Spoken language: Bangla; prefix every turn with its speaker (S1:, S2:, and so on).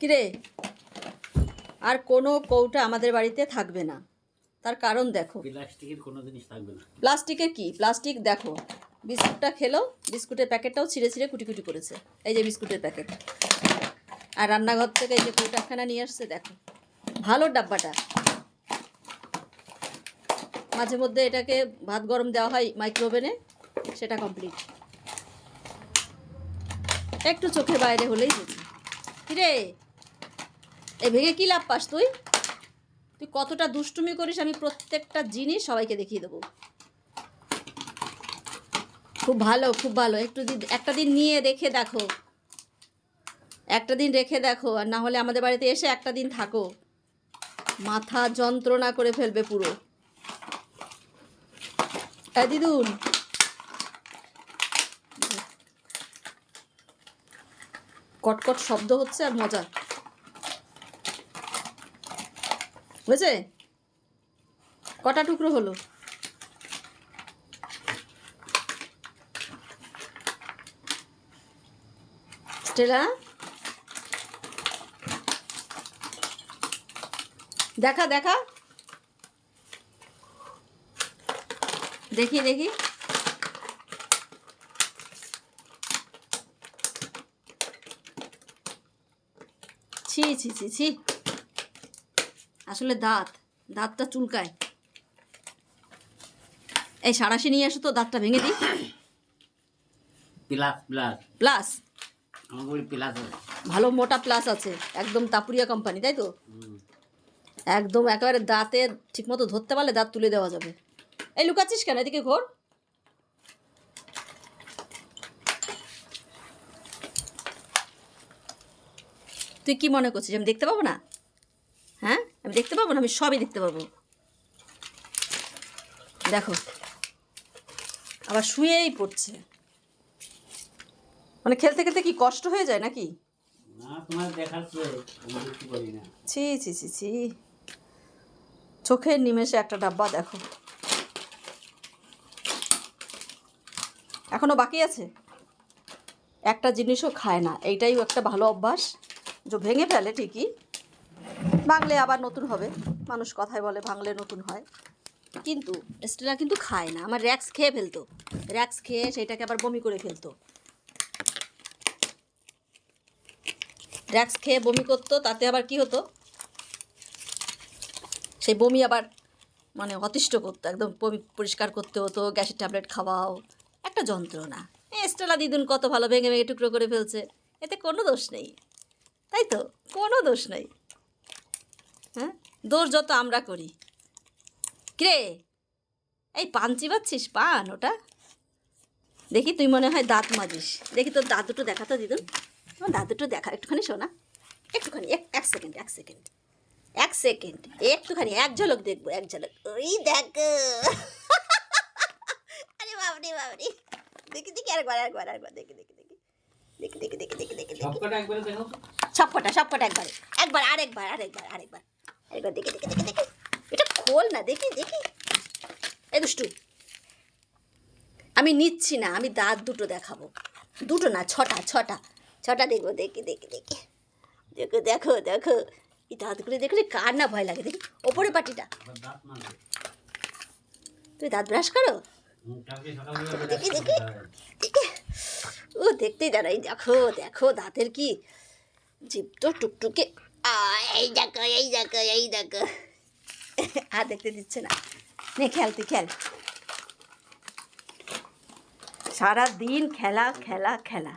S1: কিরে, আর কোনো কৌটা আমাদের বাড়িতে থাকবে না। তার কারণ দেখো,
S2: প্লাস্টিকের কোনো জিনিস থাকবে না।
S1: প্লাস্টিকের কি প্লাস্টিক দেখো, বিস্কুটটা খেলো, বিস্কুটের প্যাকেটটাও ছিঁড়ে ছিঁড়ে কুটি কুটি করেছে। এই যে বিস্কুটের প্যাকেট। আর রান্নাঘর থেকে এই যে কৌটাখানা নিয়ে আসছে দেখো, ভালো ডাব্বাটা। মাঝে মধ্যে এটাকে ভাত গরম দেওয়া হয় মাইক্রোওভেনে, সেটা কমপ্লিট। একটু চোখের বাইরে হলেই দেখি। কিরে, এই ভেঙে কী লাভ পাস তুই? তুই কতটা দুষ্টুমি করিস আমি প্রত্যেকটা জিনিস সবাইকে দেখিয়ে দেবো। খুব ভালো, খুব ভালো। একটা দিন নিয়ে রেখে দেখো, একটা দিন রেখে দেখো, আর না হলে আমাদের বাড়িতে এসে একটা দিন থাকো, মাথা যন্ত্রণা করে ফেলবে পুরো। দিদুন, কটকট শব্দ হচ্ছে আর মজা বুঝেছে? কটা টুকরো হলো? স্টেলা, দেখা দেখা, দেখি দেখি। ছি ছি ছি ছি, আসলে দাঁতটা চুলকায়। এই সাঁড়াশি নিয়ে আসো তো, দাঁতটা ভেঙে দিই।
S2: প্লাস প্লাস
S1: প্লাস,
S2: আমার প্লাস আছে,
S1: ভালো মোটা প্লাস আছে, একদম তাপুরিয়া কোম্পানি, তাই তো? একদম একেবারে দাঁতে ঠিকমতো ধরতে পারলে দাঁত তুলে দেওয়া যাবে। এই লুকাচ্ছিস কেন? এদিকে ঘোর। তুই কি মনে করছিস আমি দেখতে পাবো না? হ্যাঁ, আমি দেখতে পাবো না? আমি সবই দেখতে পাবো। দেখো, আবার শুয়েই পড়ছে। মানে খেলতে খেলতে কি কষ্ট হয়ে যায় নাকি?
S2: না, তোমার দেখাচ্ছে, আমি দেখতে পারি না।
S1: ছি ছি ছি ছি, চোখের নিমেষে একটা ডাব্বা দেখো। এখনো বাকি আছে। একটা জিনিসও খায় না, এইটাই একটা ভালো অভ্যাস। যে ভেঙে ফেলে ঠিকই, ভাঙলে আবার নতুন হবে। মানুষ কথায় বলে ভাঙলে নতুন হয়, কিন্তু স্টেলা কিন্তু খায় না। আমার র্যাক্স খেয়ে ফেলতো, র্যাক্স খেয়ে সেইটাকে আবার বমি করে ফেলতো। র্যাক্স খেয়ে বমি করতো, তাতে আবার কি হতো, সেই বমি আবার মানে অতিষ্ঠ করতো, একদম বমি পরিষ্কার করতে হতো, গ্যাসের ট্যাবলেট খাওয়াও, একটা যন্ত্রণা। স্টেলা দিদুন কত ভালো ভেঙে ভেঙে টুকরো করে ফেলছে, এতে কোনো দোষ নেই, তাই তো? কোনো দোষ নেই। হ্যাঁ, দোষ যত আমরা করি। কিরে, এই পান চিবাচ্ছিস? পান ওটা দেখি, তুই মনে হয় দাঁত মাজিস। দেখি তোর দাঁত দুটো দেখা তো দিদুন, তোমার দাঁত দুটো দেখা একটুখানি। শোনা, একটুখানি, এক সেকেন্ড, এক সেকেন্ড, এক সেকেন্ড, একটুখানি এক ঝলক দেখবো, এক ঝলক। ওই দেখ, আরে বাবরি বাবরি, দেখি দেখি, আরেকবার দেখি দেখি দেখি দেখি দেখি দেখি দেখি দেখি
S2: সবকটা একবারে দেখো,
S1: সবকটা একবারে, আরেকবার দেখি দেখি দেখি দেখি। এটা খোল না, দেখি দেখি। এই দুষ্টু, আমি নিচ্ছি না, আমি দাঁত দুটো দেখাবো। দুটো না, ছটা দেখবো, দেখি দেখি দেখি দেখো দেখো দেখো। এই দাঁতগুলো দেখলে কার না ভয় লাগে? দেখি ওপরে পাটিটা।
S2: দাঁত মারবে।
S1: তুই দাঁত ব্রাশ করো?
S2: কালকে সকালবেলা
S1: দেখি দেখি দেখি। ও দেখতেই দাঁড়াই, দেখো দেখো দাঁতের কি জিভ তো টুকটুকে। এই দেখো এই দেখো এই দেখো। আর দেখতে দিচ্ছে না। নে খেল, তুই খেল। সারা দিন খেলা খেলা খেলা।